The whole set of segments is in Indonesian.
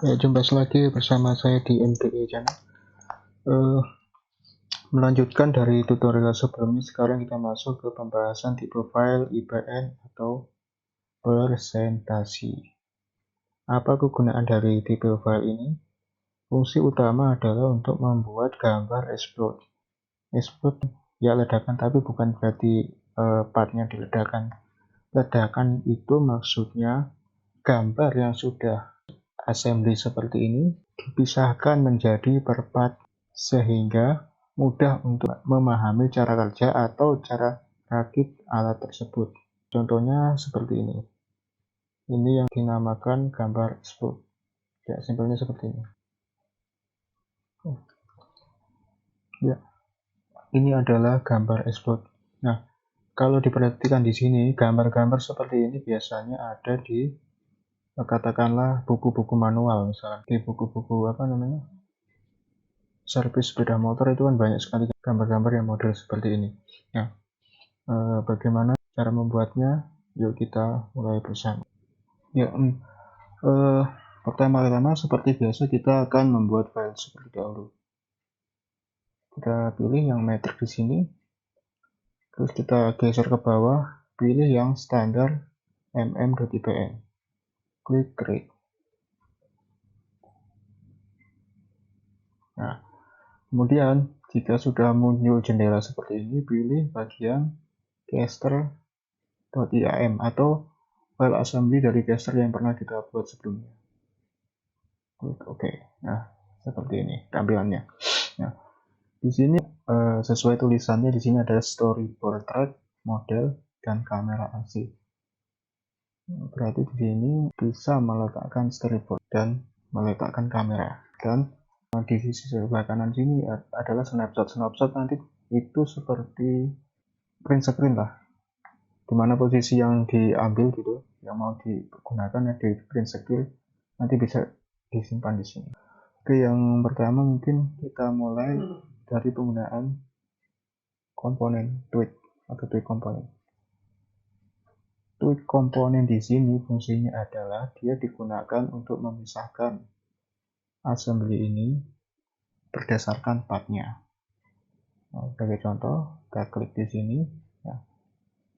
Ya, jumpa lagi bersama saya di MTE Channel. Melanjutkan dari tutorial sebelumnya, sekarang kita masuk ke pembahasan tipe file IPN atau presentasi. Apa kegunaan dari tipe file ini? Fungsi utama adalah untuk membuat gambar explode. Explode ya ledakan, tapi bukan berarti partnya diledakan. Ledakan itu maksudnya gambar yang sudah assembly seperti ini dipisahkan menjadi per part sehingga mudah untuk memahami cara kerja atau cara rakit alat tersebut. Contohnya seperti ini. Ini yang dinamakan gambar explode. Ya, simpelnya seperti ini. Ya, ini adalah gambar explode. Nah, kalau diperhatikan di sini, gambar-gambar seperti ini biasanya ada di katakanlah buku-buku manual, misalnya di buku-buku servis sepeda motor itu kan banyak sekali gambar-gambar yang model seperti ini. Nah, bagaimana cara membuatnya? Yuk kita mulai bersama. Ya, pertama-tama seperti biasa kita akan membuat file seperti dahulu. Kita pilih yang metric di sini, terus kita geser ke bawah, pilih yang standar mm.ipn. Klik create. Nah, kemudian jika sudah muncul jendela seperti ini, pilih bagian caster.iam atau file assembly dari caster yang pernah kita buat sebelumnya. Klik OK. Nah, seperti ini tampilannya. Nah, di sini sesuai tulisannya di sini ada storyboard track, model, dan kamera AC. Berarti di sini bisa meletakkan storyboard dan meletakkan kamera. Dan di sisi sebelah kanan sini adalah snapshot nanti itu seperti print screen lah, dimana posisi yang diambil gitu yang mau digunakan di print screen nanti bisa disimpan di sini. Oke, yang pertama mungkin kita mulai dari penggunaan komponen tweak atau tweak komponen. Tweak komponen di sini fungsinya adalah dia digunakan untuk memisahkan assembly ini berdasarkan partnya. Nah, sebagai contoh, kita klik di sini, ya,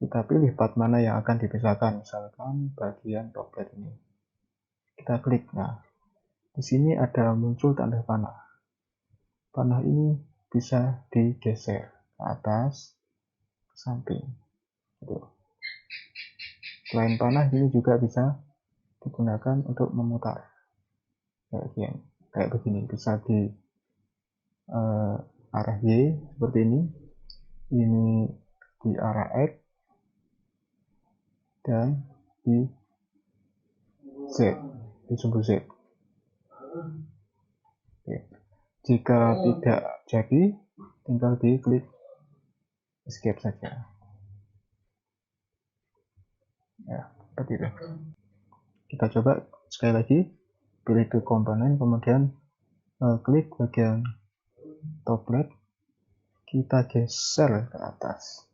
kita pilih part mana yang akan dipisahkan, misalkan bagian top plate ini. Kita klik, nah di sini ada muncul tanda panah. Panah ini bisa digeser ke atas, ke samping. Gitu. Selain panah, ini juga bisa digunakan untuk memutar. Kayak begini, bisa di arah Y seperti ini di arah X, dan di Z, di sumbu Z. Oke. Jika tidak jadi, tinggal diklik escape saja. Ya, seperti itu. Kita coba sekali lagi, pilih ke komponen, kemudian klik bagian top plate, kita geser ke atas.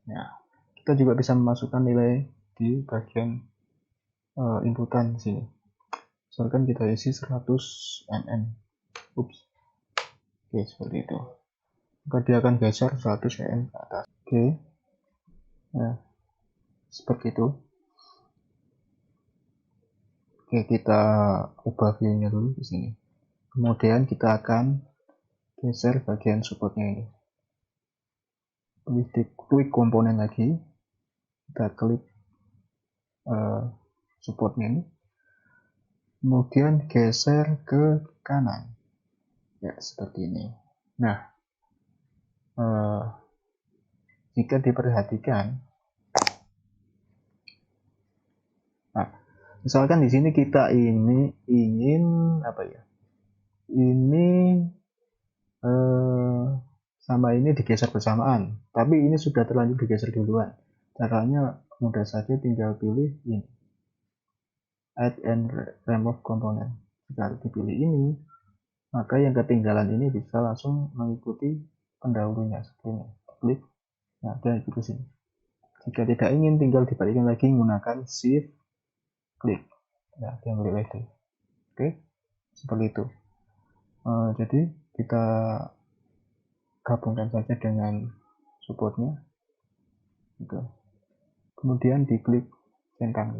Ya, kita juga bisa memasukkan nilai di bagian inputan sini. Misalkan kita isi 100 mm. Oke, seperti itu. Maka dia akan geser 100 mm ke atas. Oke. Nah, seperti itu. Oke, kita ubah view-nya dulu di sini. Kemudian kita akan geser bagian supportnya ini. Klik komponen lagi. Kita klik supportnya ini. Kemudian geser ke kanan. Ya, seperti ini. Nah, jika diperhatikan, nah, misalkan di sini kita ini ingin apa ya? Ini sama ini digeser bersamaan, tapi ini sudah terlanjur digeser duluan. Caranya mudah saja, tinggal pilih ini, add and remove component. Jika dipilih ini, maka yang ketinggalan ini bisa langsung mengikuti pendahulunya seperti ini. Klik, nah dia ikut sini. Jika tidak ingin, tinggal dibalikkan lagi menggunakan shift klik. ya dia klik LED. Oke, seperti itu. Jadi kita gabungkan saja dengan supportnya gitu. Kemudian diklik centang,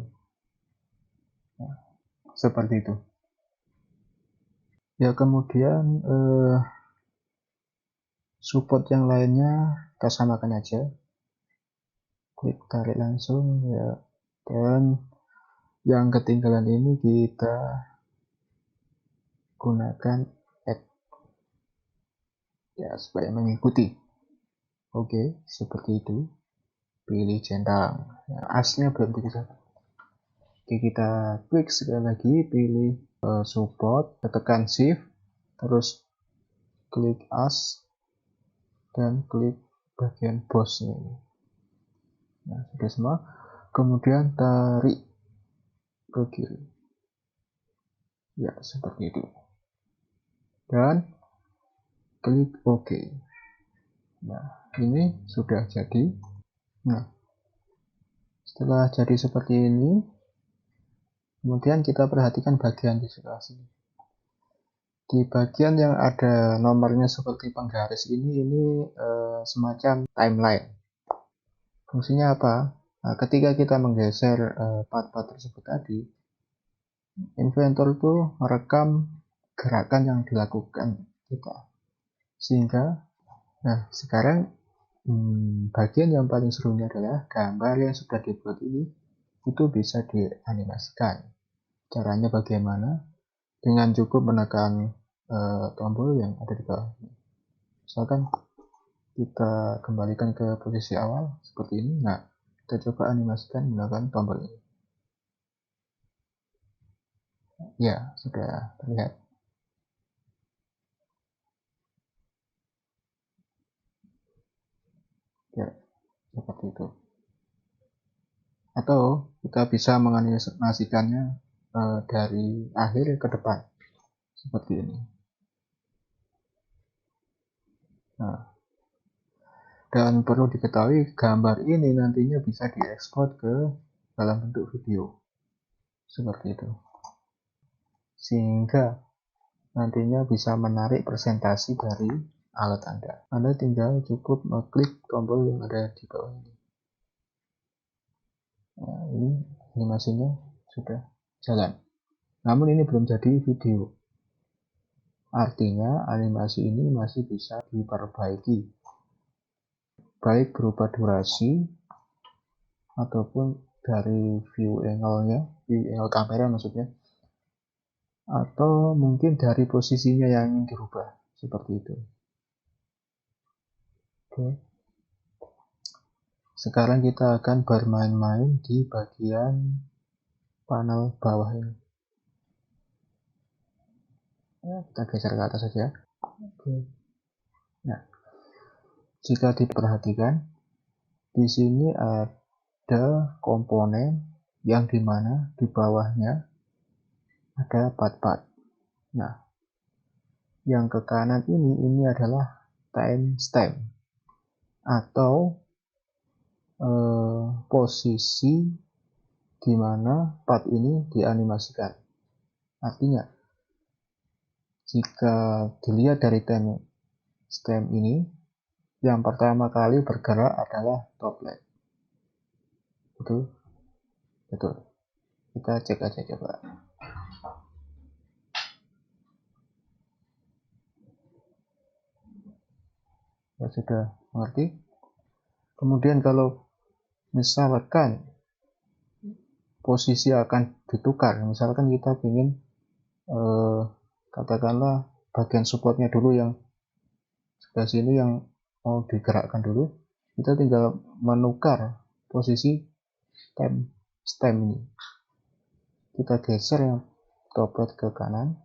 nah, seperti itu ya. Kemudian support yang lainnya kita samakan aja, klik tarik langsung ya, dan yang ketinggalan ini kita gunakan add ya supaya mengikuti. Oke, seperti itu. Pilih centang ya, asnya belum dikisahkan. Oke, kita klik sekali lagi, pilih support, tekan shift, terus klik as, dan klik bagian boss ini. Nah, sudah semua. Kemudian tarik ke kiri. Ya, seperti itu. Dan klik OK. Nah, ini sudah jadi. Nah, setelah jadi seperti ini, kemudian kita perhatikan bagian di sebelah sini. Di bagian yang ada nomornya seperti penggaris ini semacam timeline. Fungsinya apa? Nah, ketika kita menggeser part-part tersebut tadi, inventor itu merekam gerakan yang dilakukan kita. Sehingga, nah sekarang bagian yang paling serunya adalah gambar yang sudah dibuat ini itu bisa dianimasikan. Caranya bagaimana? Dengan cukup menekan tombol yang ada di bawah. Misalkan kita kembalikan ke posisi awal seperti ini. Nah, kita coba animasikan menggunakan tombol ini. Ya, sudah terlihat. Ya, seperti itu. Atau kita bisa menganimasikannya dari akhir ke depan seperti ini. Nah, dan perlu diketahui gambar ini nantinya bisa diekspor ke dalam bentuk video seperti itu, sehingga nantinya bisa menarik presentasi dari alat Anda. Anda tinggal cukup mengklik tombol yang ada di bawah ini. Nah, ini animasinya sudah jalan. Namun ini belum jadi video. Artinya animasi ini masih bisa diperbaiki, baik berupa durasi ataupun dari view angle kamera maksudnya, atau mungkin dari posisinya yang ingin dirubah seperti itu. Oke. Sekarang kita akan bermain-main di bagian panel bawah ini. Ya, kita geser ke atas saja. Oke. Nah, jika diperhatikan, di sini ada komponen yang dimana di bawahnya ada part-part. Nah, yang ke kanan ini adalah timestamp atau posisi di mana part ini dianimasikan. Artinya, jika dilihat dari timestamp ini, yang pertama kali bergerak adalah toplet. Betul? Betul. Kita cek aja coba. Ya, sudah mengerti? Kemudian kalau misalkan posisi akan ditukar, misalkan kita ingin katakanlah bagian supportnya dulu yang sebelah sini yang mau digerakkan dulu, kita tinggal menukar posisi timestamp ini. Kita geser yang toplet ke kanan,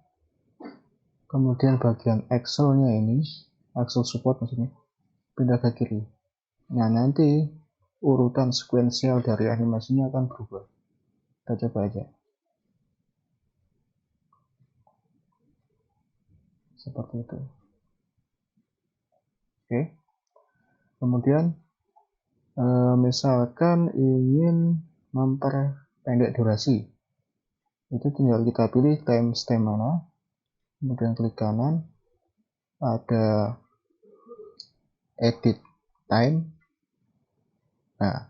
kemudian bagian axle-nya ini, axle support maksudnya, pindah ke kiri. Nah, nanti urutan sekuensial dari animasinya akan berubah. Kita coba aja. Seperti itu. Oke. Kemudian misalkan ingin memperpendek durasi. Itu tinggal kita pilih timestamp mana, kemudian klik kanan, ada edit time. Nah,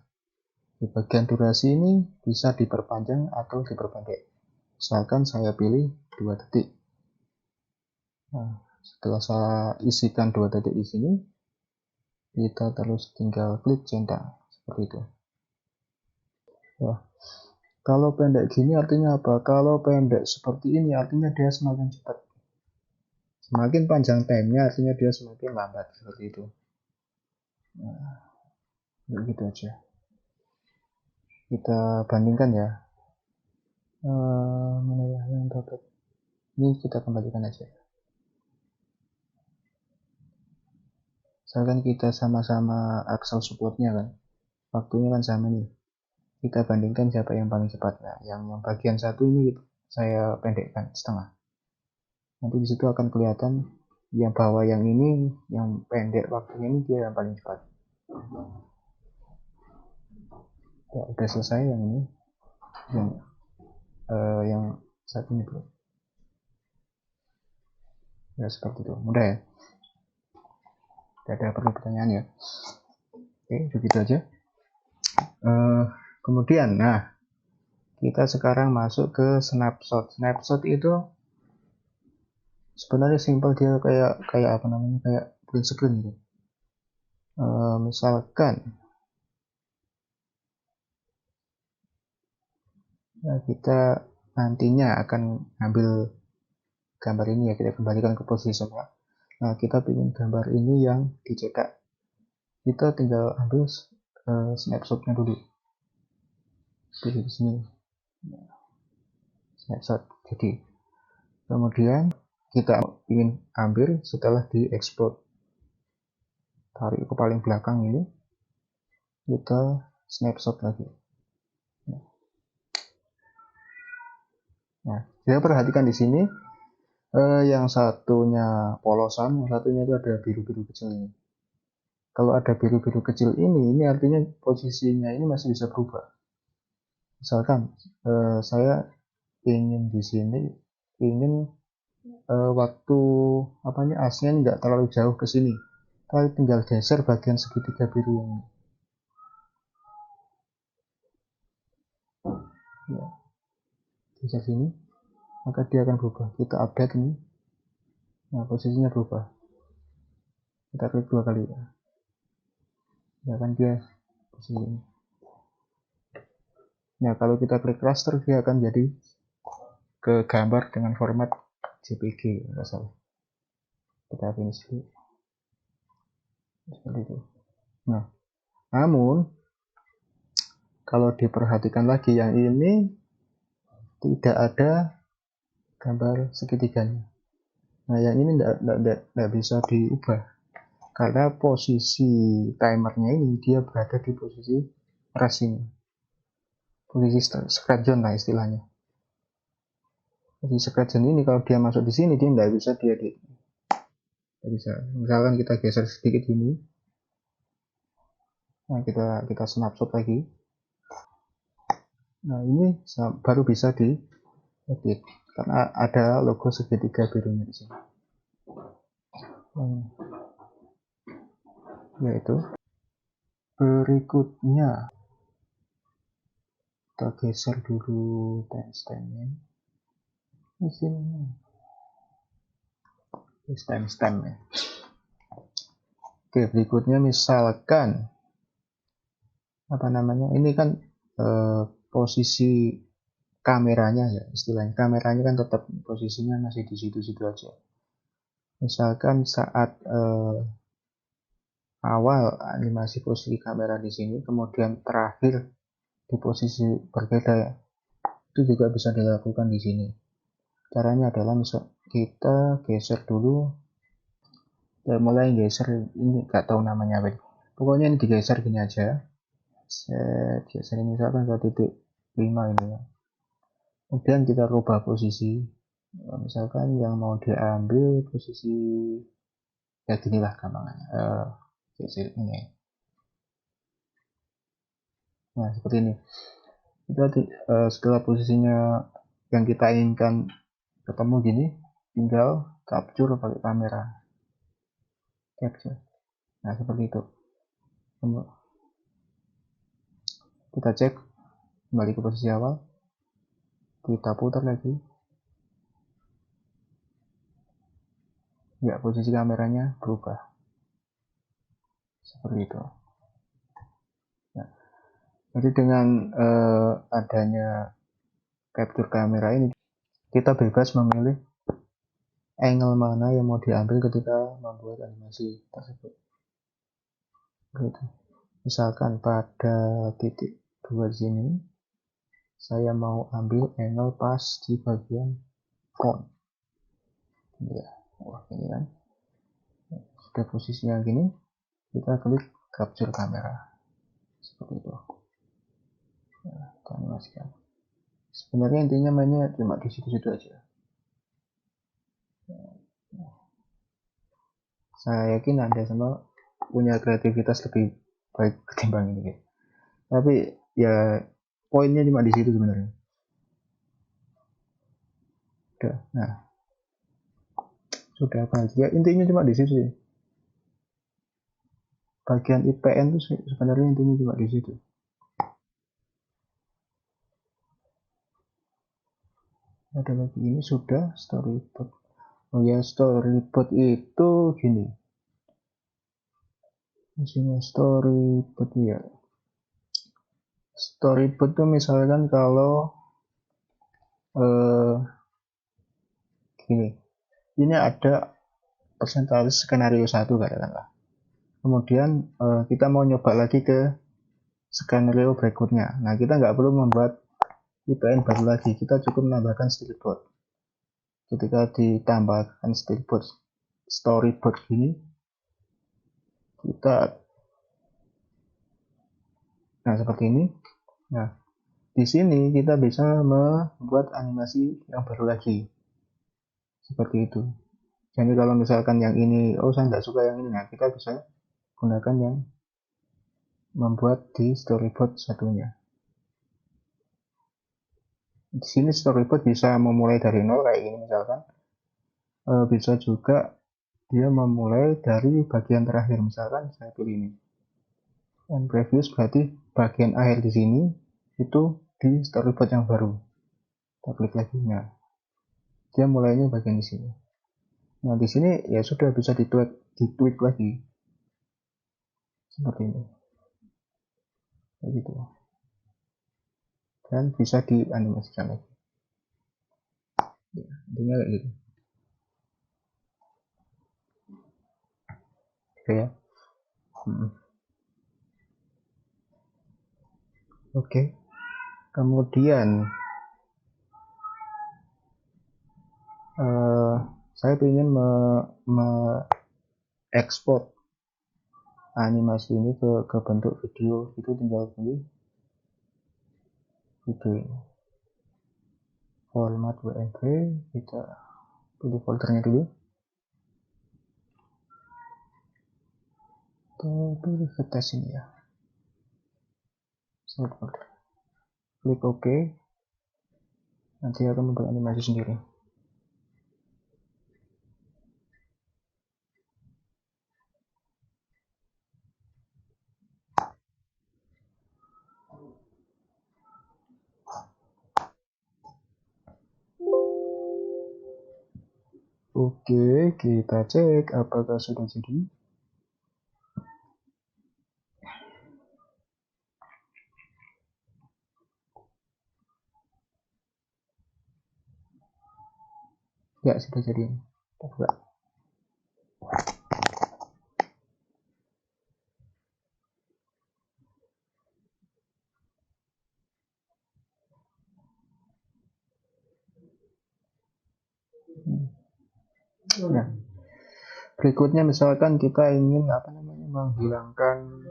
di bagian durasi ini bisa diperpanjang atau diperpendek. Misalkan saya pilih 2 detik. Nah, setelah saya isikan 2 detik di sini, kita terus tinggal klik centang seperti itu. Wah, kalau pendek gini artinya apa? Kalau pendek seperti ini artinya dia semakin cepat. Semakin panjang time-nya artinya dia semakin lambat seperti itu. Nah, begitu aja. Kita bandingkan ya. Mana ya yang dapat? Ini kita kembalikan aja. Misalkan kita sama-sama Excel support-nya kan, waktunya kan sama nih. Kita bandingkan siapa yang paling cepat. Nah, yang bagian satu ini saya pendekkan setengah. Nanti disitu akan kelihatan yang bawah yang ini, yang pendek waktunya ini dia yang paling cepat. Ya, udah selesai yang ini, yang satu ini belum. Ya seperti itu, mudah ya. Tidak ada perlu pertanyaan ya. Oke, begitu aja. Kemudian, nah kita sekarang masuk ke snapshot. Snapshot itu sebenarnya simpel, dia kayak apa namanya, kayak print screen gitu. Misalkan kita nantinya akan ambil gambar ini ya, kita kembalikan ke posisi semula. Nah, kita ingin gambar ini yang dicetak, kita tinggal ambil snapshotnya dulu. Pilih di sini snapshot. Jadi kemudian kita ingin ambil setelah diekspor, tarik ke paling belakang ini, kita snapshot lagi. Nah, saya perhatikan di sini yang satunya polosan, yang satunya itu ada biru-biru kecil ini. Kalau ada biru-biru kecil ini artinya posisinya ini masih bisa berubah. Misalkan saya ingin di sini, ingin waktu apanya asnya nggak terlalu jauh ke sini, saya tinggal geser bagian segitiga biru yang ini. Ya, geser sini, maka dia akan berubah. Kita update ini, nah posisinya berubah. Kita klik 2 kali ya. Ya kan dia posisi ini. Nah, kalau kita klik raster, dia akan jadi ke gambar dengan format JPG, nggak salah. Kita finish dulu. Seperti itu. Nah, namun kalau diperhatikan lagi, yang ini tidak ada gambar segitiganya. Nah, yang ini tidak bisa diubah karena posisi timernya ini dia berada di posisi rest ini, posisi scratch zone lah istilahnya. Posisi scratch zone ini kalau dia masuk di sini dia tidak bisa diedit. Tidak bisa. Misalkan kita geser sedikit ini, nah kita snapshot lagi. Nah, ini baru bisa diedit karena ada logo segitiga birunya di sini. Yaitu berikutnya kita geser dulu timestampnya di sini. Timestamp ya. Oke, berikutnya misalkan apa namanya, ini kan posisi kameranya ya, istilahnya kameranya kan tetap posisinya masih di situ-situ aja. Misalkan saat awal animasi posisi kamera di sini, kemudian terakhir di posisi berbeda ya, itu juga bisa dilakukan di sini. Caranya adalah misal kita geser dulu, mulai geser ini, nggak tahu namanya apa, pokoknya ini digeser gini aja. Saya geser misalkan ke titik 5 ini ya. Kemudian kita rubah posisi, misalkan yang mau diambil posisi ya ginilah gampangannya, geser ini. Nah seperti ini. Kita setelah posisinya yang kita inginkan ketemu gini, tinggal capture pakai kamera, capture. Nah seperti itu. Kita cek kembali ke posisi awal, kita putar lagi, ya posisi kameranya berubah seperti itu. Nah, jadi dengan adanya capture kamera ini, kita bebas memilih angle mana yang mau diambil ketika membuat animasi tersebut. Gitu. Misalkan pada titik 2 sini, saya mau ambil angle pas di bagian font. Ya, wah ini kan. Sudah posisinya gini, kita klik capture kamera. Seperti itu. Nah, kita animasikan. Sebenarnya intinya mainnya cuma di situ-situ aja. Saya yakin Anda semua punya kreativitas lebih baik ketimbang ini. Tapi ya poinnya cuma di situ sebenarnya. Nah, sudah apa ya, intinya cuma di situ sih. Bagian IPN itu sebenarnya intinya cuma di situ. Ada lagi, ini sudah storyboard. Oh ya, storyboard itu gini, isinya storyboard ya. Storyboard itu misalkan kalau gini, ini ada persentase skenario 1 katakanlah. Kemudian kita mau nyoba lagi ke skenario berikutnya. Nah, kita nggak perlu membuat IPN baru lagi, kita cukup menambahkan storyboard. Ketika ditambahkan storyboard gini, kita, nah seperti ini. Nah, di sini kita bisa membuat animasi yang baru lagi, seperti itu. Jadi kalau misalkan yang ini, oh saya nggak suka yang ini, nah kita bisa gunakan yang membuat di storyboard satunya. Di sini storyboard bisa memulai dari nol kayak gini misalkan. Bisa juga dia memulai dari bagian terakhir, misalkan saya pilih ini. And previous berarti bagian akhir di sini itu di storyboard yang baru. Kita klik lagi, nah dia mulainya bagian di sini. Nah di sini ya sudah bisa ditweak lagi seperti ini, kayak gitu, dan bisa dianimasikan lagi. Ya, intinya kayak gitu. Oke ya. Oke. Kemudian saya ingin ekspor animasi ini ke bentuk video. Itu tinggal pilih video ini, format WMV, kita pilih foldernya dulu, kita pilih ke tes ini ya, select folder, klik OK, nanti akan membuat animasi sendiri. Oke, kita cek apakah sudah jadi. Ya, sudah jadi. Kita buka. Nah, berikutnya misalkan kita ingin menghilangkan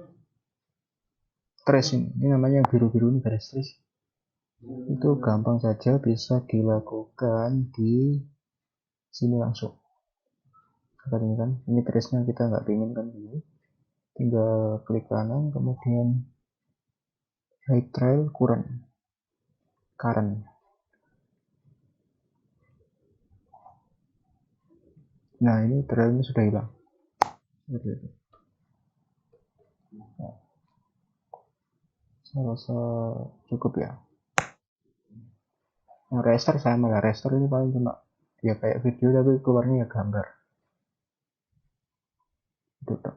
trace ini. Ini namanya yang biru-biru ini, garis trace. Itu gampang saja bisa dilakukan di sini langsung. Seperti ini kan, ini trace-nya kita nggak ingin kan ini. Tinggal klik kanan, kemudian hide trail current. Nah, ini trailnya sudah hilang. Seperti itu. Nah, saya rasa cukup ya. Yang raster sama lah, raster ini paling cuma ya kayak video tapi keluarnya ya gambar. Itu tak.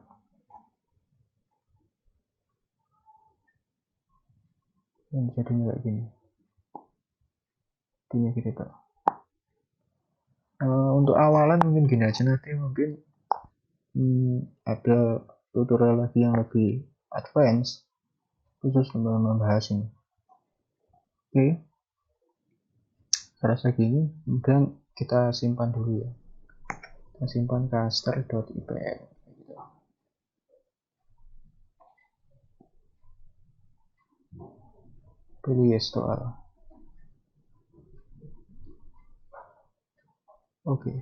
Yang jadinya kayak gini. Intinya gitu tak. Untuk awalan mungkin gini aja, nanti mungkin ada tutorial lagi yang lebih advance khusus untuk membahas ini. Oke, saya rasa gini, kemudian kita simpan dulu ya. Kita simpan caster.ipl. Pilih yes soal. Oke.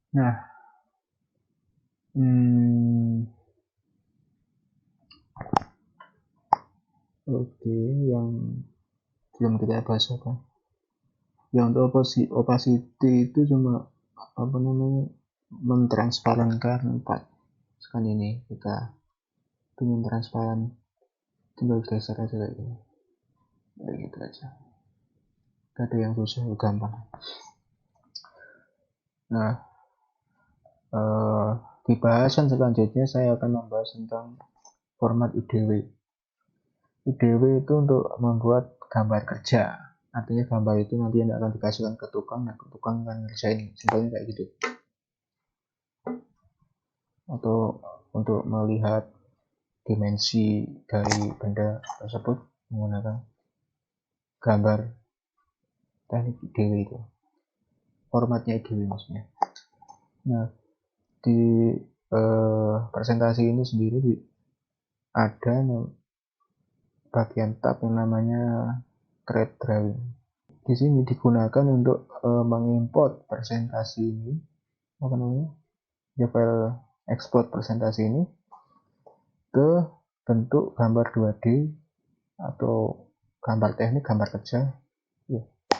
Nah, oke, yang belum kita bahas apa? Yang untuk opacity itu cuma apa namanya, mentransparankan 4. Sekarang ini kita ingin transparan, tinggal geser aja kayak gini. Kayak gitu aja. Gak ada yang susah, gampang. Nah, di bahasan selanjutnya saya akan membahas tentang format IDW. IDW itu untuk membuat gambar kerja. Artinya gambar itu nanti yang akan dikasihkan ke tukang, nah tukang akan ngerjain. Simpelnya kayak gitu. Atau untuk melihat dimensi dari benda tersebut menggunakan gambar teknik IDW itu. Formatnya IDW maksudnya. Nah, di presentasi ini sendiri ada bagian tab yang namanya create drawing. Di sini digunakan untuk mengimport presentasi ini, apa namanya, ya file export presentasi ini ke bentuk gambar 2D atau gambar teknik, gambar kerja,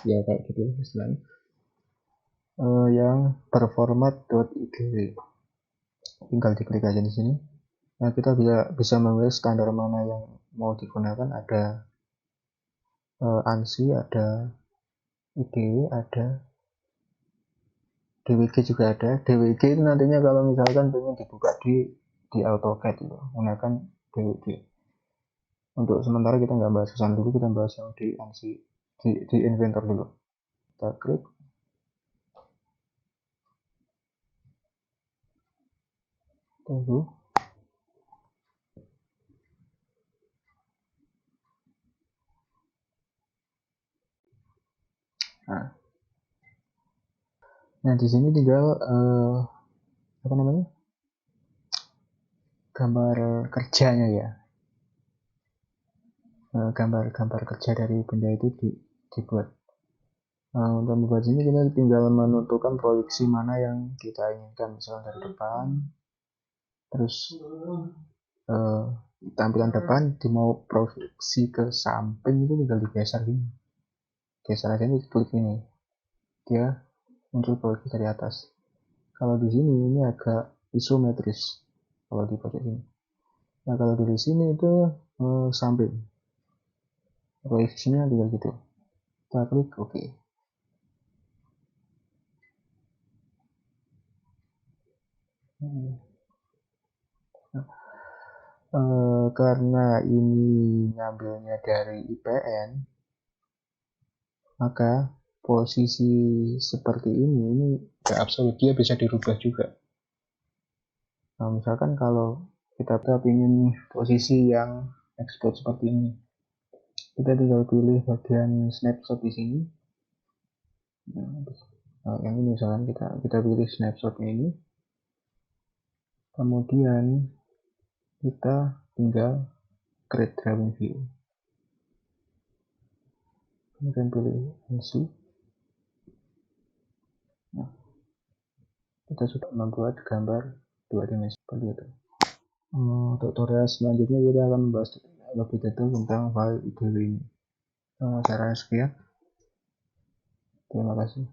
ya kayak gitu istilahnya, yang berformat .igw. Tinggal diklik aja di sini. Nah, kita bisa memilih standar mana yang mau digunakan. Ada ANSI, ada IDW, ada DWG juga ada. DWG itu nantinya kalau misalkan pengen dibuka di AutoCAD itu, gunakan DWG. Untuk sementara kita nggak bahas kesana dulu, kita bahas yang di ANSI, di Inventor dulu. Kita klik. Tunggu. Nah, di sini tinggal apa namanya, gambar kerjanya ya. Gambar kerja dari benda itu dibuat. Nah, untuk membuat ini kita tinggal menentukan proyeksi mana yang kita inginkan, misalnya dari depan, terus tampilan depan mau proyeksi ke samping itu tinggal digeser gini, geser aja, ini klik ini, dia muncul proyeksi dari atas. Kalau di sini ini agak isometris kalau di pojok ini. Nah, kalau dari sini itu samping, proyeksinya tinggal gitu, kita klik OK. Karena ini ngambilnya dari IPN, maka posisi seperti ini gak absolut, dia bisa dirubah juga. Nah, misalkan kalau kita ingin posisi yang export seperti ini, kita tinggal pilih bagian snapshot di sini. Nah, yang ini misalkan kita pilih snapshotnya ini, kemudian kita tinggal create drawing view, kemudian pilih NC. Nah, kita sudah membuat gambar 2 dimensi seperti itu. Tutorial selanjutnya kita akan membahas lebih detail tentang file IDW ini. Saya rasa sekian. Terima kasih.